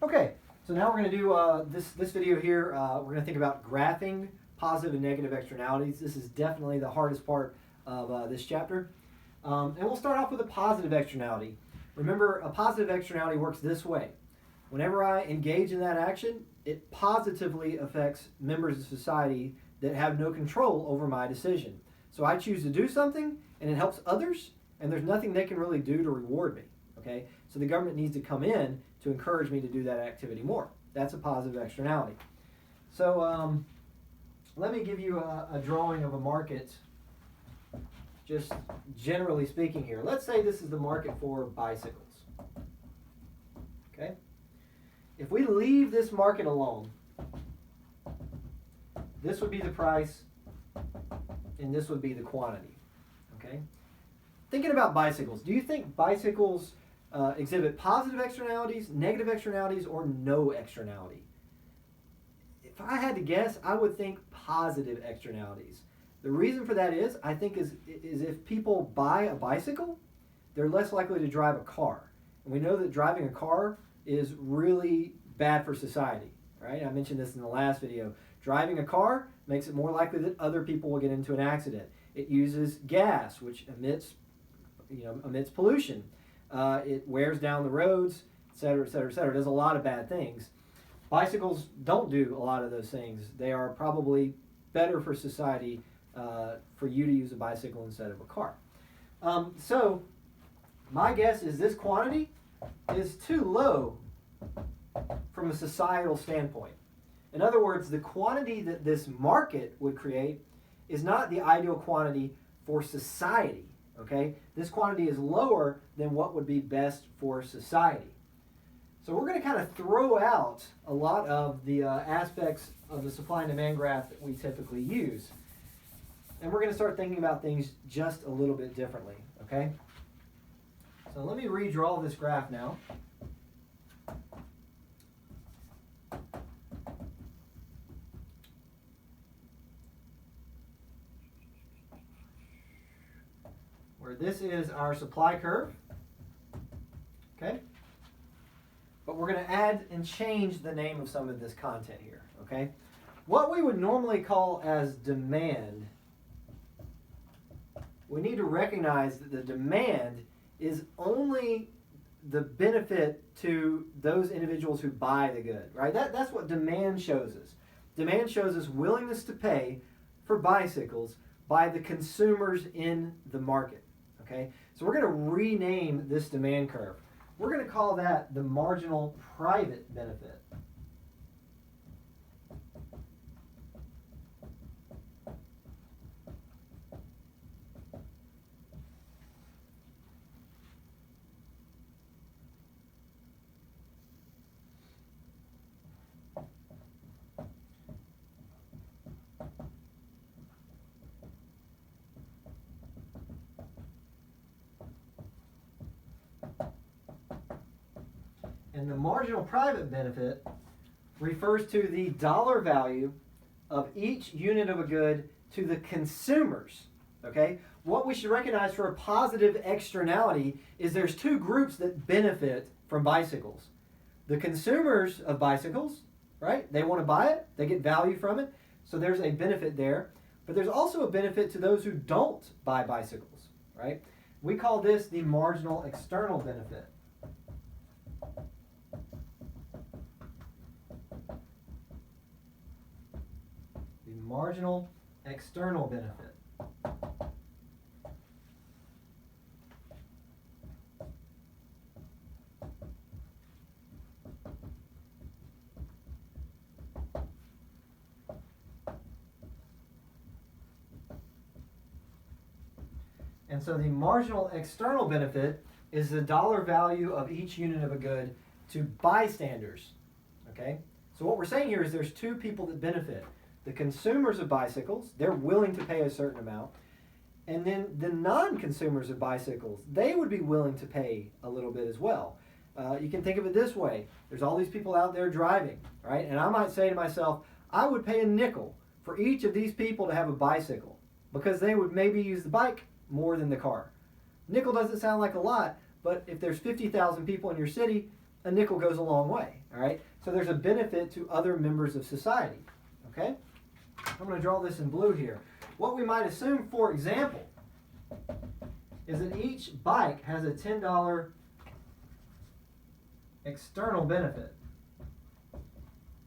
Okay, so now we're going to do this video here. We're going to think about graphing positive and negative externalities. This is definitely the hardest part of this chapter. And we'll start off with a positive externality. Remember, a positive externality works this way. Whenever I engage in that action, it positively affects members of society that have no control over my decision. So I choose to do something, and it helps others, and there's nothing they can really do to reward me. Okay, so the government needs to come in to encourage me to do that activity more. That's a positive externality. So let me give you a drawing of a market, just generally speaking here. Let's say this is the market for bicycles. Okay, if we leave this market alone, this would be the price, and this would be the quantity. Okay, thinking about bicycles, do you think bicycles exhibit positive externalities, negative externalities, or no externality? If I had to guess, I would think positive externalities. The reason for that is, I think, is if people buy a bicycle, they're less likely to drive a car. And we know that driving a car is really bad for society, right? I mentioned this in the last video. Driving a car makes it more likely that other people will get into an accident. It uses gas, which emits pollution. It wears down the roads, et cetera, et cetera, et cetera. It does a lot of bad things. Bicycles don't do a lot of those things. They are probably better for society for you to use a bicycle instead of a car. So my guess is this quantity is too low from a societal standpoint. In other words, the quantity that this market would create is not the ideal quantity for society. Okay, this quantity is lower than what would be best for society. So we're going to kind of throw out a lot of the aspects of the supply and demand graph that we typically use. And we're going to start thinking about things just a little bit differently. Okay, so let me redraw this graph now. Where this is our supply curve, okay? But we're going to add and change the name of some of this content here, okay? What we would normally call as demand, we need to recognize that the demand is only the benefit to those individuals who buy the good, right? That's what demand shows us. Demand shows us willingness to pay for bicycles by the consumers in the market. Okay, so we're going to rename this demand curve. We're going to call that the marginal private benefit. And the marginal private benefit refers to the dollar value of each unit of a good to the consumers. Okay? What we should recognize for a positive externality is there's two groups that benefit from bicycles. The consumers of bicycles, right? They want to buy it, they get value from it, so there's a benefit there. But there's also a benefit to those who don't buy bicycles, right? We call this the marginal external benefit. Marginal external benefit. And so the marginal external benefit is the dollar value of each unit of a good to bystanders. Okay? So what we're saying here is there's two people that benefit. The consumers of bicycles, they're willing to pay a certain amount. And then the non-consumers of bicycles, they would be willing to pay a little bit as well. You can think of it this way. There's all these people out there driving, right? And I might say to myself, I would pay a nickel for each of these people to have a bicycle because they would maybe use the bike more than the car. Nickel doesn't sound like a lot, but if there's 50,000 people in your city, a nickel goes a long way, all right? So there's a benefit to other members of society, okay? I'm going to draw this in blue here. What we might assume, for example, is that each bike has a $10 external benefit.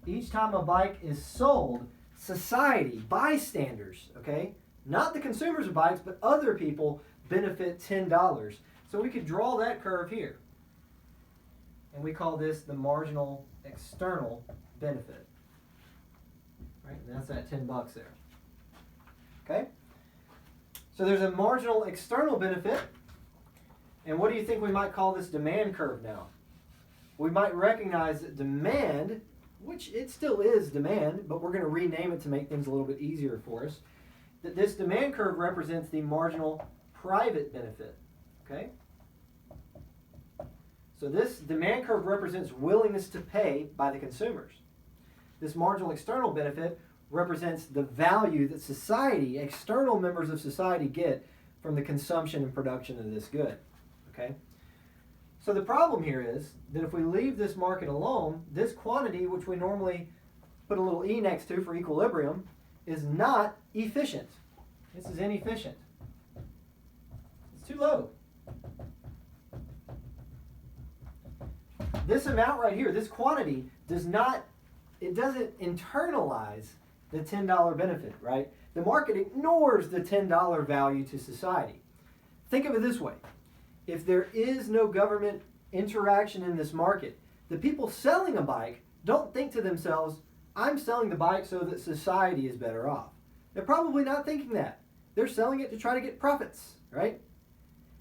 Each time a bike is sold, society, bystanders, okay, not the consumers of bikes, but other people benefit $10. So we could draw that curve here. And we call this the marginal external benefit. Right? And that's that $10 there. Okay? So there's a marginal external benefit. And what do you think we might call this demand curve now? We might recognize that demand, which it still is demand, but we're going to rename it to make things a little bit easier for us, that this demand curve represents the marginal private benefit. Okay? So this demand curve represents willingness to pay by the consumers. This marginal external benefit represents the value that society, external members of society, get from the consumption and production of this good. Okay? So the problem here is that if we leave this market alone, this quantity, which we normally put a little e next to for equilibrium, is not efficient. This is inefficient. It's too low. This amount right here, this quantity, doesn't internalize the $10 benefit, right? The market ignores the $10 value to society. Think of it this way. If there is no government interaction in this market, the people selling a bike don't think to themselves, I'm selling the bike so that society is better off. They're probably not thinking that. They're selling it to try to get profits, right?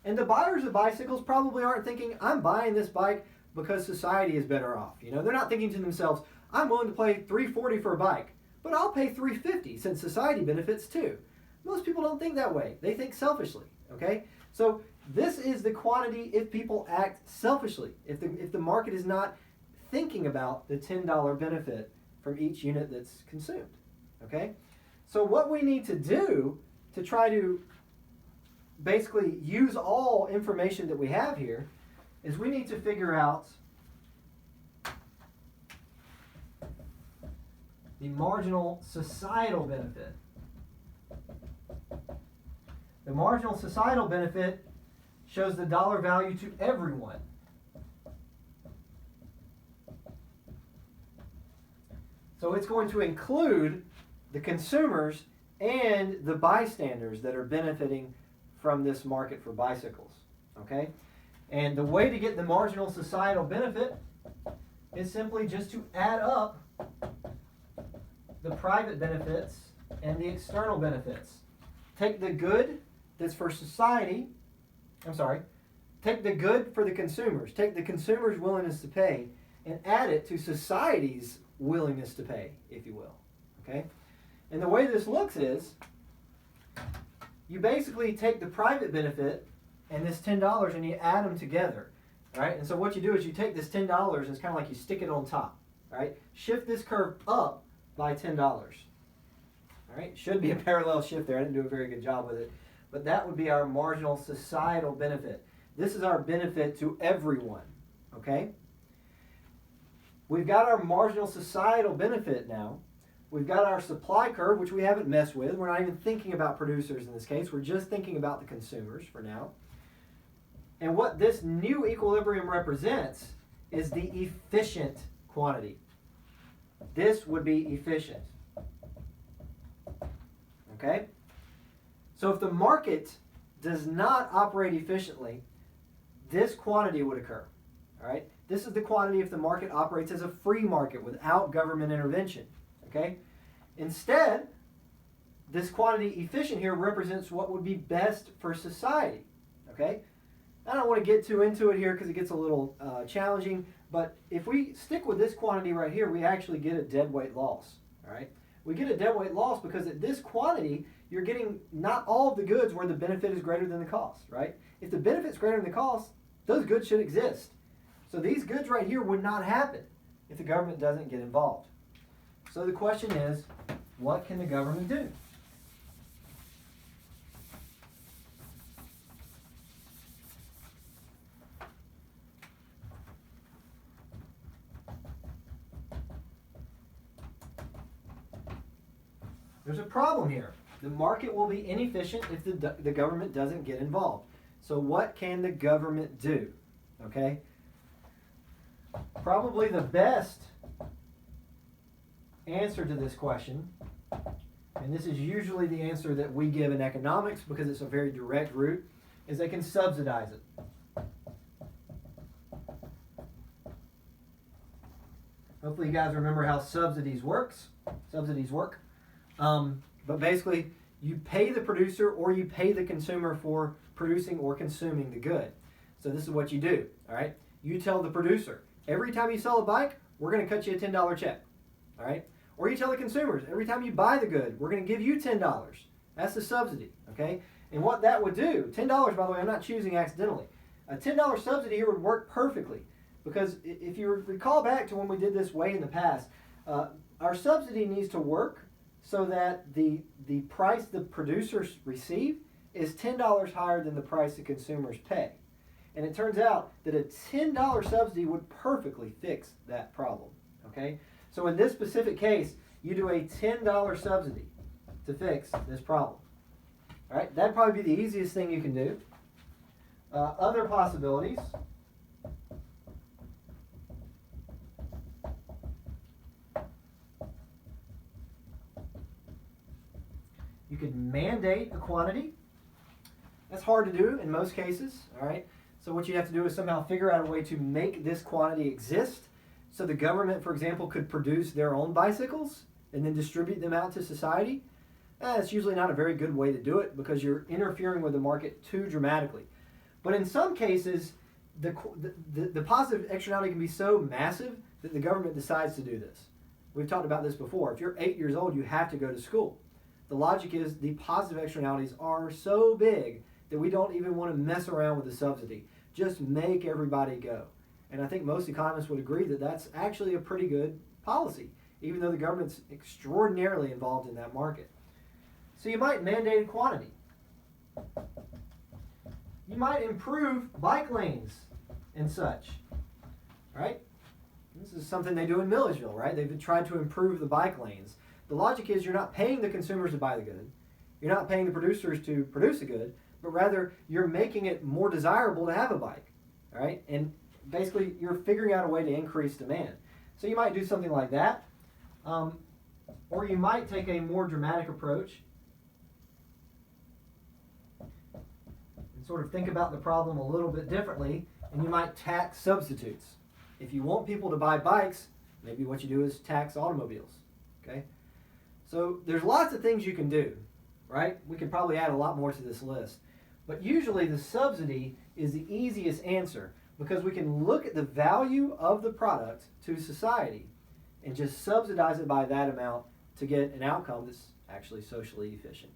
And the buyers of bicycles probably aren't thinking, I'm buying this bike because society is better off. You know, they're not thinking to themselves, I'm willing to pay $340 for a bike, but I'll pay $350 since society benefits too. Most people don't think that way. They think selfishly, okay? So this is the quantity if people act selfishly, if the market is not thinking about the $10 benefit from each unit that's consumed, okay? So what we need to do to try to basically use all information that we have here is we need to figure out the marginal societal benefit. The marginal societal benefit shows the dollar value to everyone. So it's going to include the consumers and the bystanders that are benefiting from this market for bicycles. Okay? And the way to get the marginal societal benefit is simply just to add up the private benefits and the external benefits. Take the good that's for society, take the good for the consumers, take the consumers' willingness to pay, and add it to society's willingness to pay, if you will. Okay? And the way this looks is, you basically take the private benefit and this $10 and you add them together, right? And so what you do is you take this $10 and it's kind of like you stick it on top, right? Shift this curve up by $10. All right? Should be a parallel shift there. I didn't do a very good job with it. But that would be our marginal societal benefit. This is our benefit to everyone, okay? We've got our marginal societal benefit now. We've got our supply curve, which we haven't messed with. We're not even thinking about producers in this case. We're just thinking about the consumers for now. And what this new equilibrium represents is the efficient quantity. This would be efficient. Okay? So if the market does not operate efficiently, this quantity would occur. All right? This is the quantity if the market operates as a free market without government intervention. Okay? Instead, this quantity efficient here represents what would be best for society. Okay? I don't want to get too into it here because it gets a little challenging, but if we stick with this quantity right here, we actually get a deadweight loss. All right? We get a deadweight loss because at this quantity, you're getting not all of the goods where the benefit is greater than the cost, right? If the benefit's greater than the cost, those goods should exist. So these goods right here would not happen if the government doesn't get involved. So the question is, what can the government do? there's a problem here. The market will be inefficient if the government doesn't get involved. So what can the government do? Okay? Probably the best answer to this question, and this is usually the answer that we give in economics because it's a very direct route, is they can subsidize it. Hopefully you guys remember how subsidies work. But basically, you pay the producer or you pay the consumer for producing or consuming the good. So this is what you do, all right? You tell the producer, every time you sell a bike, we're going to cut you a $10 check, all right? Or you tell the consumers, every time you buy the good, we're going to give you $10. That's the subsidy, okay? And what that would do, $10, by the way, I'm not choosing accidentally. A $10 subsidy here would work perfectly because if you recall back to when we did this way in the past, our subsidy needs to work so that the price the producers receive is $10 higher than the price the consumers pay. And it turns out that a $10 subsidy would perfectly fix that problem, okay? So in this specific case, you do a $10 subsidy to fix this problem. All right, that'd probably be the easiest thing you can do. Other possibilities. You could mandate a quantity. That's hard to do in most cases, all right? So what you have to do is somehow figure out a way to make this quantity exist. So the government, for example, could produce their own bicycles and then distribute them out to society. It's usually not a very good way to do it because you're interfering with the market too dramatically. But in some cases, the positive externality can be so massive that the government decides to do this. We've talked about this before. If you're 8 years old, you have to go to school. The logic is the positive externalities are so big that we don't even want to mess around with the subsidy. Just make everybody go. And I think most economists would agree that that's actually a pretty good policy, even though the government's extraordinarily involved in that market. So you might mandate a quantity. You might improve bike lanes and such, right? This is something they do in Milledgeville, right? They've tried to improve the bike lanes. The logic is you're not paying the consumers to buy the good. You're not paying the producers to produce a good, but rather you're making it more desirable to have a bike, all right? And basically you're figuring out a way to increase demand. So you might do something like that. Or you might take a more dramatic approach and sort of think about the problem a little bit differently, and you might tax substitutes. If you want people to buy bikes, maybe what you do is tax automobiles, okay? So there's lots of things you can do, right? We could probably add a lot more to this list. But usually the subsidy is the easiest answer because we can look at the value of the product to society and just subsidize it by that amount to get an outcome that's actually socially efficient.